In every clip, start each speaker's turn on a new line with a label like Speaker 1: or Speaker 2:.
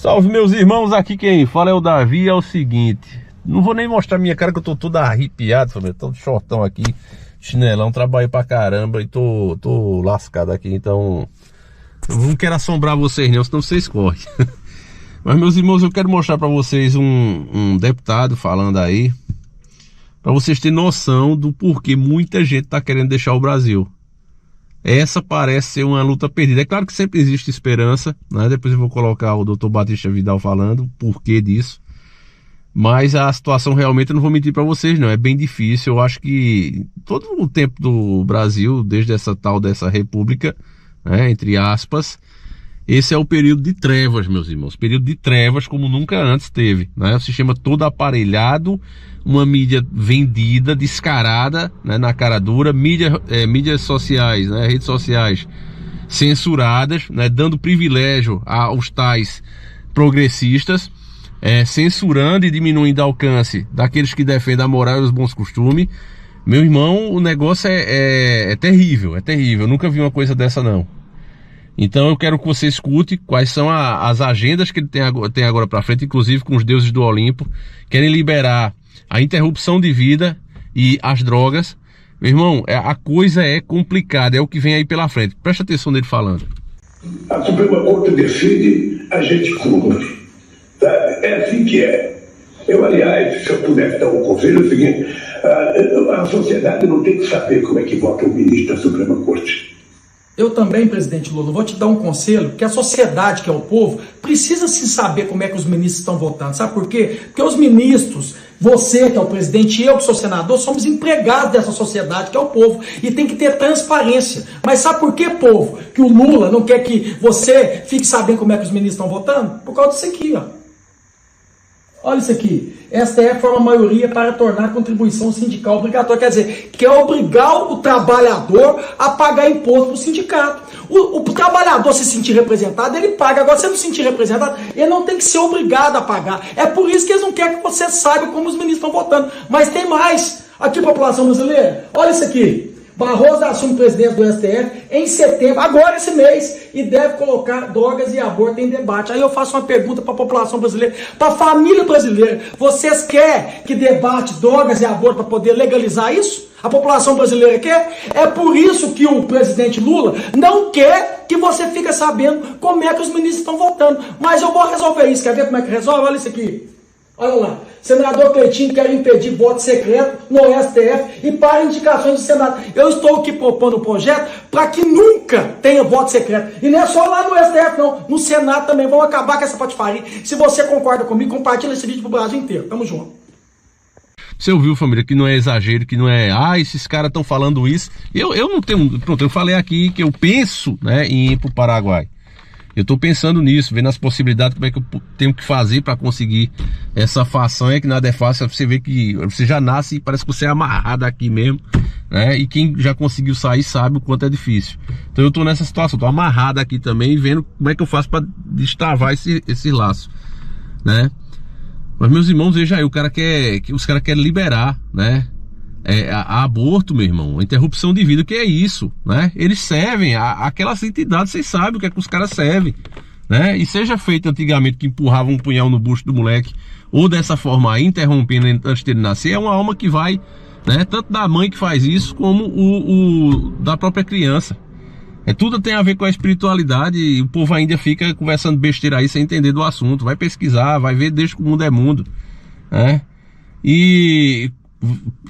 Speaker 1: Salve meus irmãos, aqui quem fala é o Davi. É o seguinte, não vou nem mostrar minha cara que eu tô todo arrepiado, família. Tô de shortão aqui, chinelão, trabalho pra caramba e tô lascado aqui, então eu não quero assombrar vocês não, senão vocês correm. Mas meus irmãos, eu quero mostrar pra vocês um deputado falando aí, pra vocês terem noção do porquê muita gente tá querendo deixar o Brasil. Essa parece ser uma luta perdida. É claro que sempre existe esperança, né? Depois eu vou colocar o Dr. Batista Vidal falando o porquê disso. Mas a situação realmente, eu não vou mentir para vocês não, é bem difícil. Eu acho que todo o tempo do Brasil, desde essa tal dessa república, né, entre aspas, esse é o período de trevas, meus irmãos. Período de trevas como nunca antes teve, né? O sistema todo aparelhado, uma mídia vendida, descarada, né, na cara dura, mídias sociais, né, redes sociais censuradas, né, dando privilégio aos tais progressistas, censurando e diminuindo o alcance daqueles que defendem a moral e os bons costumes. Meu irmão, o negócio é terrível, é terrível. Eu nunca vi uma coisa dessa não. Então eu quero que você escute quais são as agendas que ele tem agora para frente, inclusive com os deuses do Olimpo. Querem liberar a interrupção de vida e as drogas. Meu irmão, a coisa é complicada, é o que vem aí pela frente. Presta atenção nele falando.
Speaker 2: A Suprema Corte decide, a gente cumpre. É assim que é. Eu, aliás, se eu pudesse dar um conselho, é o seguinte: a sociedade não tem que saber como é que vota o ministro da Suprema Corte.
Speaker 3: Eu também, presidente Lula, vou te dar um conselho, que a sociedade, que é o povo, precisa se saber como é que os ministros estão votando. Sabe por quê? Porque os ministros, você que é o presidente e eu que sou senador, somos empregados dessa sociedade que é o povo. E tem que ter transparência. Mas sabe por quê, povo? Que o Lula não quer que você fique sabendo como é que os ministros estão votando? Por causa disso aqui, ó. Olha isso aqui. STF forma maioria para tornar a contribuição sindical obrigatória. Quer dizer, quer obrigar o trabalhador a pagar imposto para o sindicato. O trabalhador se sentir representado, ele paga. Agora, se ele não se sentir representado, ele não tem que ser obrigado a pagar. É por isso que eles não querem que você saiba como os ministros estão votando. Mas tem mais. Aqui, população brasileira, olha isso aqui. Barroso assume presidente do STF em setembro, agora esse mês, e deve colocar drogas e aborto em debate. Aí eu faço uma pergunta para a população brasileira, para a família brasileira. Vocês querem que debate drogas e aborto para poder legalizar isso? A população brasileira quer? É por isso que o presidente Lula não quer que você fique sabendo como é que os ministros estão votando. Mas eu vou resolver isso. Quer ver como é que resolve? Olha isso aqui. Olha lá, senador Cleitinho quer impedir voto secreto no STF e para indicações do Senado. Eu estou aqui propondo um projeto para que nunca tenha voto secreto. E não é só lá no STF não, no Senado também. Vamos acabar com essa patifaria. Se você concorda comigo, compartilha esse vídeo pro Brasil inteiro. Tamo junto.
Speaker 1: Você ouviu, família, que não é exagero, que não é, esses caras estão falando isso. Eu não tenho, pronto, eu falei aqui que eu penso, né, em ir pro Paraguai. Eu tô pensando nisso, vendo as possibilidades, como é que eu tenho que fazer para conseguir essa façanha, que nada é fácil. Você vê que você já nasce e parece que você é amarrado aqui mesmo, né? E quem já conseguiu sair sabe o quanto é difícil. Então eu tô nessa situação, tô amarrado aqui também, vendo como é que eu faço para destravar esse laço, né? Mas meus irmãos, veja aí, os caras querem liberar, né? A aborto, meu irmão, a interrupção de vida, o que é isso, né? Eles servem aquelas entidades, vocês sabem o que é que os caras servem, né? E seja feito antigamente, que empurrava um punhal no bucho do moleque, ou dessa forma aí, interrompendo antes dele nascer, é uma alma que vai, né? Tanto da mãe que faz isso, como da própria criança. Tudo tem a ver com a espiritualidade, e o povo ainda fica conversando besteira aí sem entender do assunto. Vai pesquisar, vai ver desde que o mundo é mundo, né? E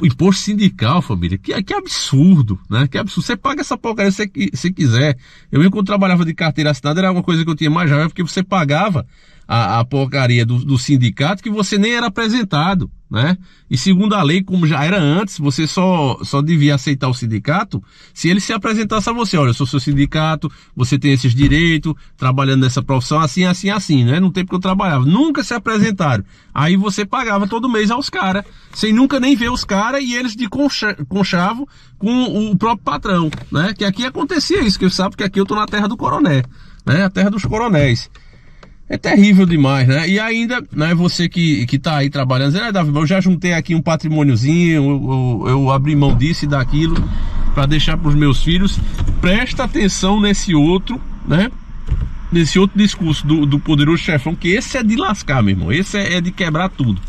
Speaker 1: imposto sindical, família, que absurdo, né? Que absurdo. Você paga essa porcaria se você quiser. Eu mesmo, quando trabalhava de carteira assinada, era uma coisa que eu tinha mais raiva, porque você pagava a porcaria do sindicato que você nem era apresentado, né? E segundo a lei, como já era antes, você só devia aceitar o sindicato se ele se apresentasse a você. Olha, eu sou seu sindicato, você tem esses direitos, trabalhando nessa profissão, assim, assim, assim, né? No tempo que eu trabalhava, nunca se apresentaram. Aí você pagava todo mês aos caras, sem nunca nem ver os caras, e eles de conchavo com o próprio patrão, né? Que aqui acontecia isso, que eu sabe que aqui eu tô na terra do coroné, né? A terra dos coronéis. É terrível demais, né? E ainda, né, você que tá aí trabalhando, dizendo, Davi, eu já juntei aqui um patrimôniozinho, eu abri mão disso e daquilo para deixar para os meus filhos. Presta atenção nesse outro, né? nesse outro discurso do poderoso chefão, que esse é de lascar, meu irmão, esse é de quebrar tudo.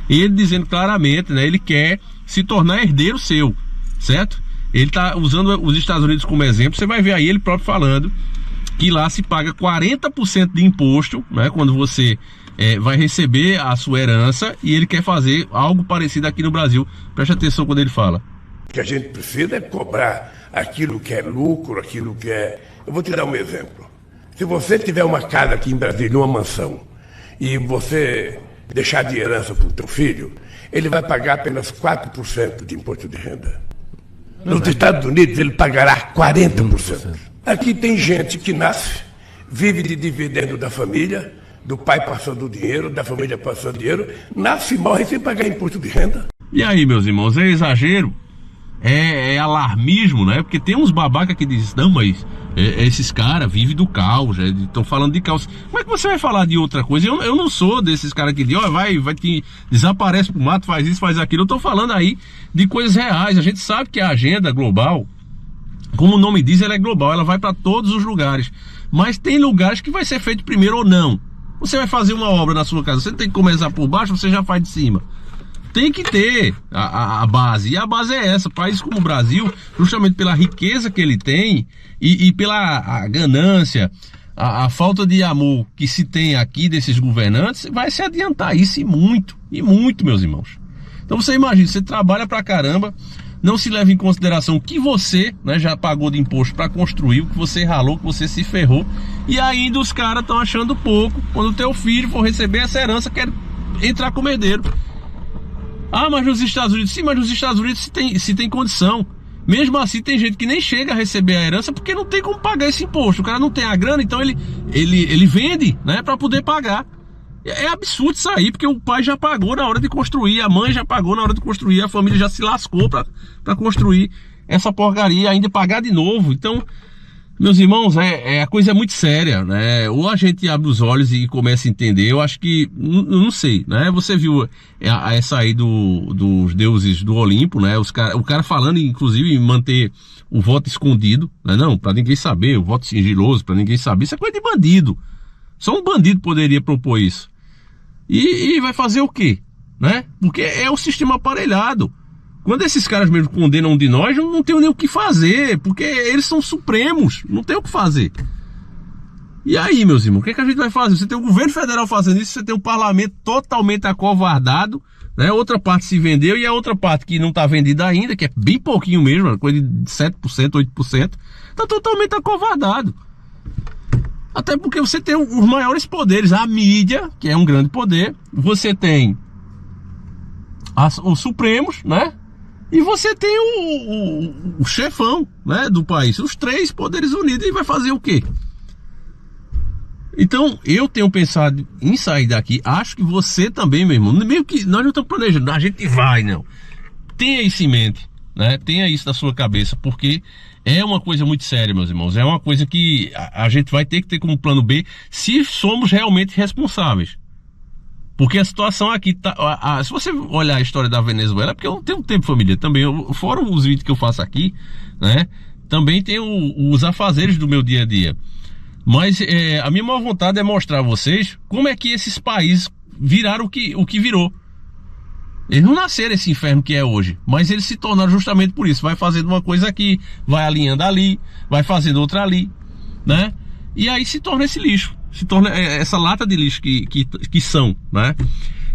Speaker 1: Ele dizendo claramente, né, ele quer se tornar herdeiro seu, certo? Ele tá usando os Estados Unidos como exemplo. Você vai ver aí ele próprio falando que lá se paga 40% de imposto, né, quando você vai receber a sua herança, e ele quer fazer algo parecido aqui no Brasil. Preste atenção quando ele fala.
Speaker 2: O que a gente precisa é cobrar aquilo que é lucro, aquilo que é... Eu vou te dar um exemplo. Se você tiver uma casa aqui em Brasília, uma mansão, e você deixar de herança para o teu filho, ele vai pagar apenas 4% de imposto de renda. Nos Estados Unidos ele pagará 40%. Aqui tem gente que nasce, vive de dividendo da família, do pai passando dinheiro, da família passando dinheiro, nasce e morre sem pagar imposto de renda.
Speaker 1: E aí, meus irmãos, é exagero? É alarmismo, né? Porque tem uns babaca que dizem, não, mas esses caras vivem do caos, estão falando de caos. Como é que você vai falar de outra coisa? Eu não sou desses caras que dizem, vai que desaparece pro mato, faz isso, faz aquilo. Eu tô falando aí de coisas reais. A gente sabe que a agenda global, como o nome diz, ela é global, ela vai para todos os lugares. Mas tem lugares que vai ser feito primeiro ou não. Você vai fazer uma obra na sua casa, você tem que começar por baixo, você já faz de cima. Tem que ter a base, e a base é essa. Países como o Brasil, justamente pela riqueza que ele tem e pela a ganância, a falta de amor que se tem aqui desses governantes, vai se adiantar isso e muito, meus irmãos. Então você imagina, você trabalha pra caramba, não se leva em consideração o que você, né, já pagou de imposto para construir, o que você ralou, o que você se ferrou, e ainda os caras estão achando pouco. Quando o teu filho for receber essa herança, quer entrar como herdeiro. Ah, mas nos Estados Unidos, sim, mas nos Estados Unidos se tem condição. Mesmo assim, tem gente que nem chega a receber a herança porque não tem como pagar esse imposto. O cara não tem a grana, então ele vende, né, para poder pagar. É absurdo isso aí, porque o pai já pagou na hora de construir, a mãe já pagou na hora de construir, a família já se lascou para construir essa porcaria, ainda pagar de novo. Então, meus irmãos, a coisa é muito séria, né? Ou a gente abre os olhos e começa a entender. Eu acho que, não sei, né? Você viu essa aí dos deuses do Olimpo, né? O cara falando, inclusive, em manter o voto escondido, né? Não, para ninguém saber, o voto sigiloso, para ninguém saber. Isso é coisa de bandido. Só um bandido poderia propor isso. E vai fazer o quê? Né? Porque é o sistema aparelhado. Quando esses caras mesmo condenam um de nós, não tem nem o que fazer, porque eles são supremos, não tem o que fazer. E aí, meus irmãos, o que a gente vai fazer? Você tem o governo federal fazendo isso, você tem o parlamento totalmente acovardado, né? Outra parte se vendeu e a outra parte que não está vendida ainda, que é bem pouquinho mesmo, coisa de 7%, 8%, está totalmente acovardado. Até porque você tem os maiores poderes, a mídia, que é um grande poder, você tem os supremos, né? E você tem o chefão, né, do país, os três poderes unidos, e vai fazer o quê? Então, eu tenho pensado em sair daqui, acho que você também, meu irmão, meio que nós não estamos planejando, a gente vai, não. Tenha isso em mente, né, tenha isso na sua cabeça, porque é uma coisa muito séria, meus irmãos, é uma coisa que a gente vai ter que ter como plano B, se somos realmente responsáveis. Porque a situação aqui tá... se você olhar a história da Venezuela, porque eu não tenho tempo, família, também, fora os vídeos que eu faço aqui, né, também tem os afazeres do meu dia a dia. Mas a minha maior vontade é mostrar a vocês como é que esses países viraram o que virou. Eles não nasceram esse inferno que é hoje, mas eles se tornaram justamente por isso. Vai fazendo uma coisa aqui, vai alinhando ali, vai fazendo outra ali, né? E aí se torna esse lixo. Se torna essa lata de lixo que são, né?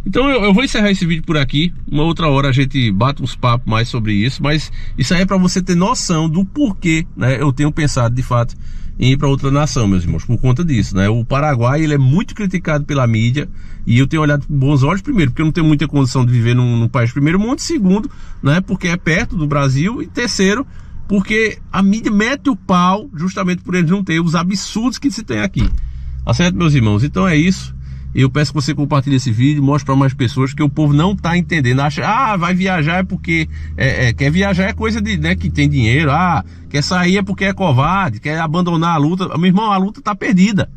Speaker 1: Então eu vou encerrar esse vídeo por aqui. Uma outra hora a gente bate uns papos mais sobre isso, mas isso aí é para você ter noção do porquê, né, eu tenho pensado de fato em ir para outra nação, meus irmãos, por conta disso, né? O Paraguai, ele é muito criticado pela mídia, e eu tenho olhado com bons olhos, primeiro, porque eu não tenho muita condição de viver num país de primeiro mundo, segundo, né, porque é perto do Brasil, e terceiro, porque a mídia mete o pau justamente por eles não ter os absurdos que se tem aqui. Tá certo, meus irmãos? Então é isso. Eu peço que você compartilhe esse vídeo, mostre para mais pessoas, que o povo não tá entendendo. Acha, vai viajar é porque quer viajar é coisa de, né, que tem dinheiro. Quer sair é porque é covarde, quer abandonar a luta. Meu irmão, a luta tá perdida.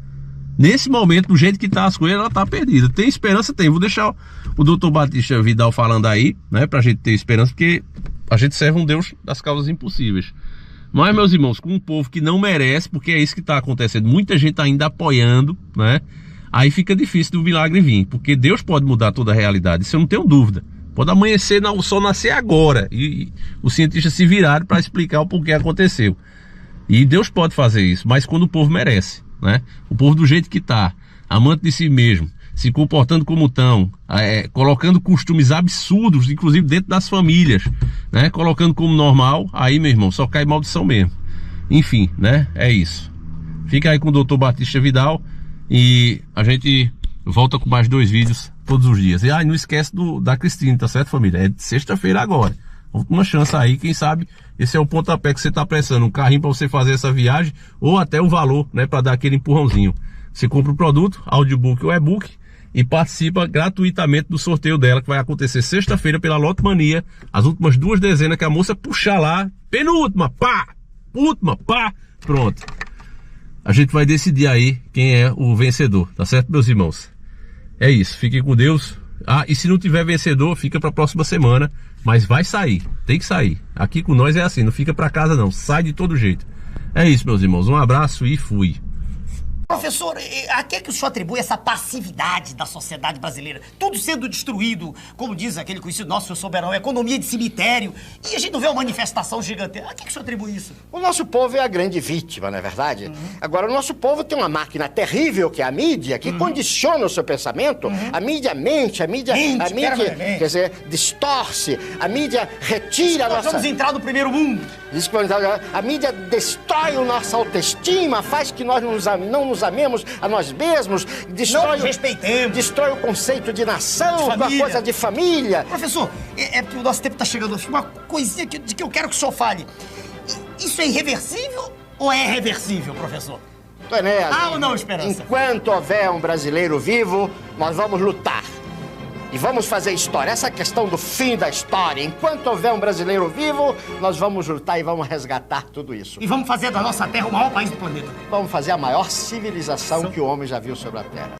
Speaker 1: Nesse momento, do jeito que tá as coisas, ela tá perdida. Tem esperança? Tem. Vou deixar o Dr. Batista Vidal falando aí, né, pra gente ter esperança, porque a gente serve um Deus das causas impossíveis. Mas, meus irmãos, com um povo que não merece, porque é isso que está acontecendo, muita gente ainda apoiando, né? Aí fica difícil do milagre vir, porque Deus pode mudar toda a realidade, isso eu não tenho dúvida. Pode amanhecer, o sol nascer agora, e os cientistas se viraram para explicar o porquê aconteceu. E Deus pode fazer isso, mas quando o povo merece, né? O povo do jeito que está, amante de si mesmo, se comportando como estão, colocando costumes absurdos, inclusive dentro das famílias, né? Colocando como normal, aí, meu irmão, só cai maldição mesmo. Enfim, né? É isso. Fica aí com o Dr. Batista Vidal e a gente volta com mais 2 vídeos todos os dias. E não esquece da Cristina, tá certo, família? É de sexta-feira agora. Uma chance aí, quem sabe esse é o pontapé que você tá precisando, um carrinho para você fazer essa viagem, ou até o valor, né, para dar aquele empurrãozinho. Você compra o produto, audiobook ou e-book, e participa gratuitamente do sorteio dela, que vai acontecer sexta-feira pela Loto Mania, as últimas 2 dezenas que a moça puxar lá, penúltima, pá, última, pá, pronto. A gente vai decidir aí quem é o vencedor, tá certo, meus irmãos? É isso, fiquem com Deus. E se não tiver vencedor, fica para a próxima semana, mas vai sair, tem que sair. Aqui com nós é assim, não fica para casa não, sai de todo jeito. É isso, meus irmãos, um abraço e fui.
Speaker 4: Professor, a que é que o senhor atribui essa passividade da sociedade brasileira? Tudo sendo destruído, como diz aquele conhecido nosso, professor Berão, economia de cemitério, e a gente não vê uma manifestação gigantesca. A que é que o senhor atribui isso?
Speaker 5: O nosso povo é a grande vítima, não é verdade? Agora, o nosso povo tem uma máquina terrível, que é a mídia, que condiciona o seu pensamento. A mídia mente, a mídia quer dizer, distorce, a mídia retira a nossa...
Speaker 4: Nós vamos entrar no primeiro mundo.
Speaker 5: Diz que a mídia destrói a nossa autoestima, faz que nós não nos amemos a nós mesmos, destrói o conceito de nação, a coisa de família.
Speaker 4: Professor, é porque o nosso tempo está chegando. Uma coisinha de que eu quero que o senhor fale. Isso é irreversível ou é reversível, professor?
Speaker 5: Enéas,
Speaker 4: ou não, Esperança?
Speaker 5: Enquanto houver um brasileiro vivo, nós vamos lutar. E vamos fazer história. Essa questão do fim da história. Enquanto houver um brasileiro vivo, nós vamos lutar e vamos resgatar tudo isso.
Speaker 4: E vamos fazer da nossa terra o maior país do planeta.
Speaker 5: Vamos fazer a maior civilização que o homem já viu sobre a Terra.